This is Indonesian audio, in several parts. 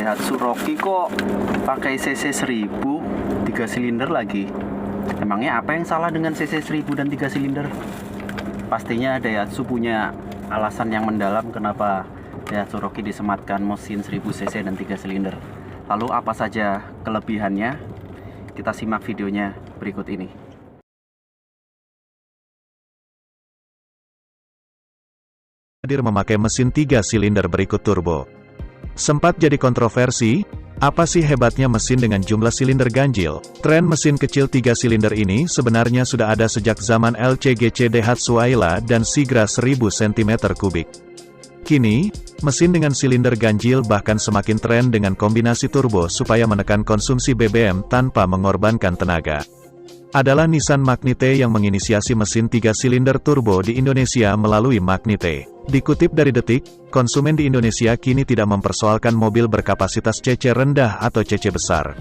Daihatsu Rocky kok pakai CC 1000 3 silinder lagi. Emangnya apa yang salah dengan CC 1000 dan 3 silinder? Pastinya Daihatsu punya alasan yang mendalam kenapa Daihatsu Rocky disematkan mesin 1000 cc dan 3 silinder. Lalu apa saja kelebihannya? Kita simak videonya berikut ini. Hadir memakai mesin 3 silinder berikut turbo. Sempat jadi kontroversi, apa sih hebatnya mesin dengan jumlah silinder ganjil? Tren mesin kecil 3 silinder ini sebenarnya sudah ada sejak zaman LCGC Daihatsu Ayla dan Sigra 1000 cm3. Kini, mesin dengan silinder ganjil bahkan semakin tren dengan kombinasi turbo supaya menekan konsumsi BBM tanpa mengorbankan tenaga. Adalah Nissan Magnite yang menginisiasi mesin 3 silinder turbo di Indonesia melalui Magnite. Dikutip dari Detik, konsumen di Indonesia kini tidak mempersoalkan mobil berkapasitas CC rendah atau CC besar.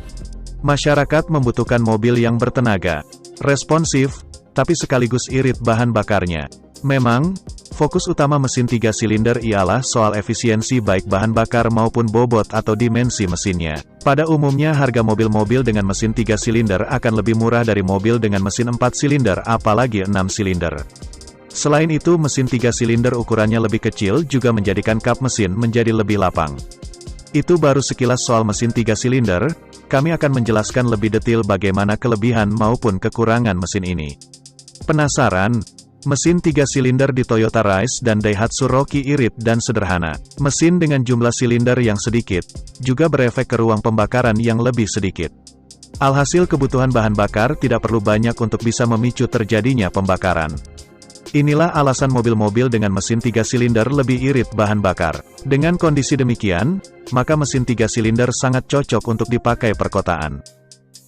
Masyarakat membutuhkan mobil yang bertenaga, responsif, tapi sekaligus irit bahan bakarnya. Memang, fokus utama mesin 3 silinder ialah soal efisiensi baik bahan bakar maupun bobot atau dimensi mesinnya. Pada umumnya harga mobil-mobil dengan mesin 3 silinder akan lebih murah dari mobil dengan mesin 4 silinder apalagi 6 silinder. Selain itu mesin 3 silinder ukurannya lebih kecil juga menjadikan kap mesin menjadi lebih lapang. Itu baru sekilas soal mesin 3 silinder, kami akan menjelaskan lebih detail bagaimana kelebihan maupun kekurangan mesin ini. Penasaran? Mesin 3 silinder di Toyota Rise dan Daihatsu Rocky irit dan sederhana. Mesin dengan jumlah silinder yang sedikit, juga berefek ke ruang pembakaran yang lebih sedikit. Alhasil kebutuhan bahan bakar tidak perlu banyak untuk bisa memicu terjadinya pembakaran. Inilah alasan mobil-mobil dengan mesin 3 silinder lebih irit bahan bakar. Dengan kondisi demikian, maka mesin 3 silinder sangat cocok untuk dipakai perkotaan.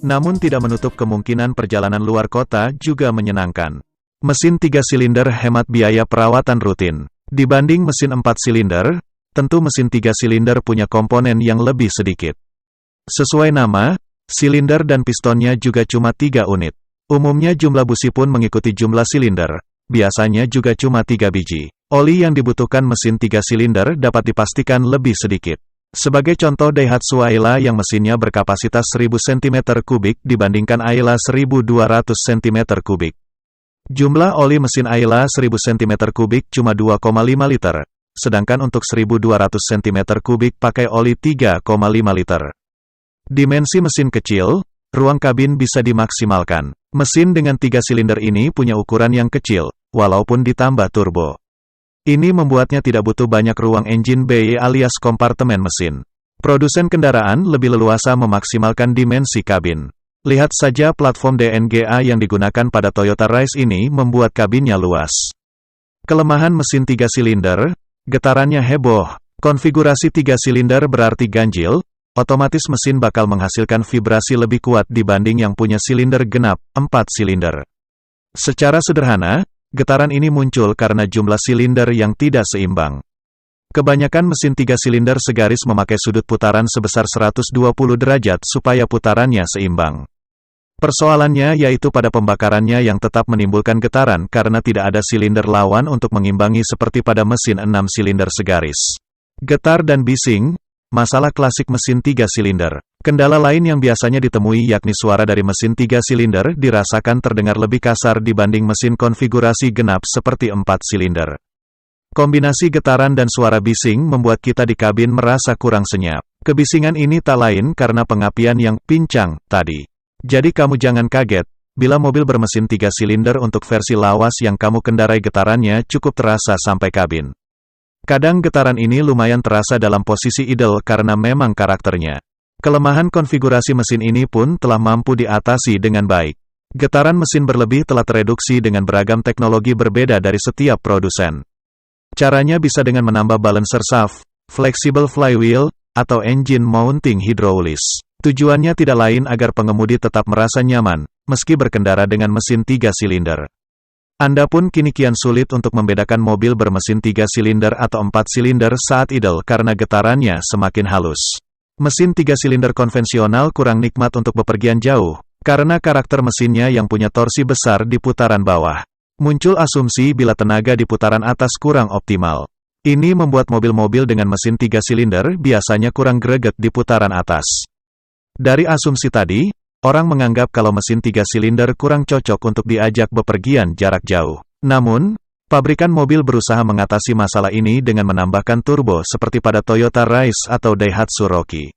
Namun tidak menutup kemungkinan perjalanan luar kota juga menyenangkan. Mesin 3 silinder hemat biaya perawatan rutin. Dibanding mesin 4 silinder, tentu mesin 3 silinder punya komponen yang lebih sedikit. Sesuai nama, silinder dan pistonnya juga cuma 3 unit. Umumnya jumlah busi pun mengikuti jumlah silinder. Biasanya juga cuma 3 biji. Oli yang dibutuhkan mesin 3 silinder dapat dipastikan lebih sedikit. Sebagai contoh Daihatsu Ayla yang mesinnya berkapasitas 1000 cm3 dibandingkan Ayla 1200 cm3. Jumlah oli mesin Ayla 1000 cm3 cuma 2,5 liter, sedangkan untuk 1200 cm3 pakai oli 3,5 liter. Dimensi mesin kecil, ruang kabin bisa dimaksimalkan. Mesin dengan 3 silinder ini punya ukuran yang kecil, walaupun ditambah turbo. Ini membuatnya tidak butuh banyak ruang engine bay alias kompartemen mesin. Produsen kendaraan lebih leluasa memaksimalkan dimensi kabin. Lihat saja platform DNGA yang digunakan pada Toyota Rise ini membuat kabinnya luas. Kelemahan mesin 3 silinder, getarannya heboh. Konfigurasi 3 silinder berarti ganjil, otomatis mesin bakal menghasilkan vibrasi lebih kuat dibanding yang punya silinder genap, 4 silinder. Secara sederhana, getaran ini muncul karena jumlah silinder yang tidak seimbang. Kebanyakan mesin 3 silinder segaris memakai sudut putaran sebesar 120 derajat supaya putarannya seimbang. Persoalannya yaitu pada pembakarannya yang tetap menimbulkan getaran karena tidak ada silinder lawan untuk mengimbangi seperti pada mesin 6 silinder segaris. Getar dan bising, masalah klasik mesin 3 silinder. Kendala lain yang biasanya ditemui yakni suara dari mesin 3 silinder dirasakan terdengar lebih kasar dibanding mesin konfigurasi genap seperti 4 silinder. Kombinasi getaran dan suara bising membuat kita di kabin merasa kurang senyap. Kebisingan ini tak lain karena pengapian yang pincang tadi. Jadi kamu jangan kaget, bila mobil bermesin 3 silinder untuk versi lawas yang kamu kendarai getarannya cukup terasa sampai kabin. Kadang getaran ini lumayan terasa dalam posisi idle karena memang karakternya. Kelemahan konfigurasi mesin ini pun telah mampu diatasi dengan baik. Getaran mesin berlebih telah tereduksi dengan beragam teknologi berbeda dari setiap produsen. Caranya bisa dengan menambah balancer shaft, flexible flywheel, atau engine mounting hidrolis. Tujuannya tidak lain agar pengemudi tetap merasa nyaman, meski berkendara dengan mesin 3 silinder. Anda pun kini kian sulit untuk membedakan mobil bermesin 3 silinder atau 4 silinder saat idle karena getarannya semakin halus. Mesin 3 silinder konvensional kurang nikmat untuk bepergian jauh, karena karakter mesinnya yang punya torsi besar di putaran bawah. Muncul asumsi bila tenaga di putaran atas kurang optimal. Ini membuat mobil-mobil dengan mesin 3 silinder biasanya kurang greget di putaran atas. Dari asumsi tadi, orang menganggap kalau mesin 3 silinder kurang cocok untuk diajak bepergian jarak jauh. Namun, pabrikan mobil berusaha mengatasi masalah ini dengan menambahkan turbo seperti pada Toyota Rise atau Daihatsu Rocky.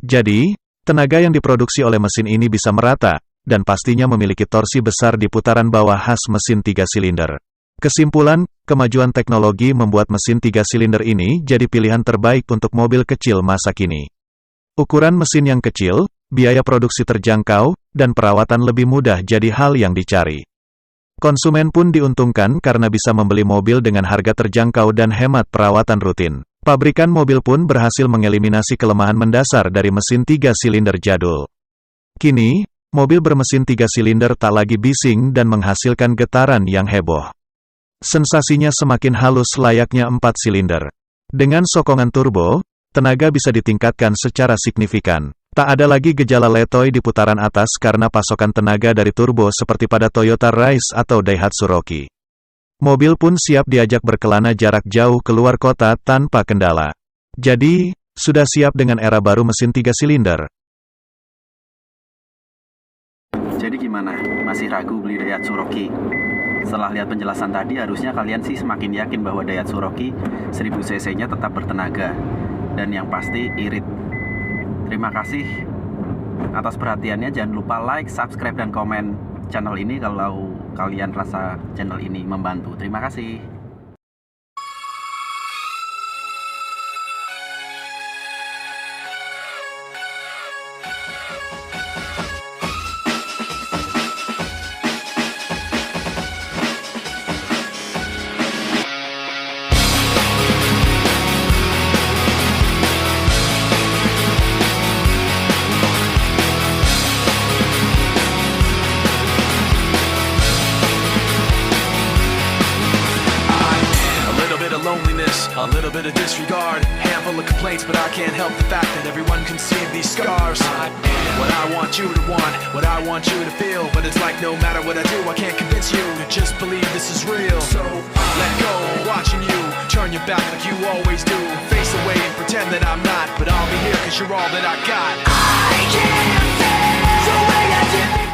Jadi, tenaga yang diproduksi oleh mesin ini bisa merata, dan pastinya memiliki torsi besar di putaran bawah khas mesin 3 silinder. Kesimpulan, kemajuan teknologi membuat mesin 3 silinder ini jadi pilihan terbaik untuk mobil kecil masa kini. Ukuran mesin yang kecil, biaya produksi terjangkau, dan perawatan lebih mudah jadi hal yang dicari. Konsumen pun diuntungkan karena bisa membeli mobil dengan harga terjangkau dan hemat perawatan rutin. Pabrikan mobil pun berhasil mengeliminasi kelemahan mendasar dari mesin 3 silinder jadul. Kini, mobil bermesin 3 silinder tak lagi bising dan menghasilkan getaran yang heboh. Sensasinya semakin halus layaknya 4 silinder. Dengan sokongan turbo, tenaga bisa ditingkatkan secara signifikan. Tak ada lagi gejala letoy di putaran atas karena pasokan tenaga dari turbo seperti pada Toyota Rise atau Daihatsu Rocky. Mobil pun siap diajak berkelana jarak jauh keluar kota tanpa kendala. Jadi, sudah siap dengan era baru mesin 3 silinder. Jadi gimana? Masih ragu beli Daihatsu Rocky? Setelah lihat penjelasan tadi, harusnya kalian sih semakin yakin bahwa Daihatsu Rocky 1000 cc-nya tetap bertenaga. Dan yang pasti irit. Terima kasih atas perhatiannya. Jangan lupa like, subscribe, dan komen channel ini kalau kalian rasa channel ini membantu. Terima kasih. Loneliness, a little bit of disregard, handful of complaints, but I can't help the fact that everyone can see these scars. I am what I want you to want, what I want you to feel, but it's like no matter what I do, I can't convince you to just believe this is real. So let go, watching you turn your back like you always do, face away and pretend that I'm not, but I'll be here 'cause you're all that I got. I can't feel the way I did.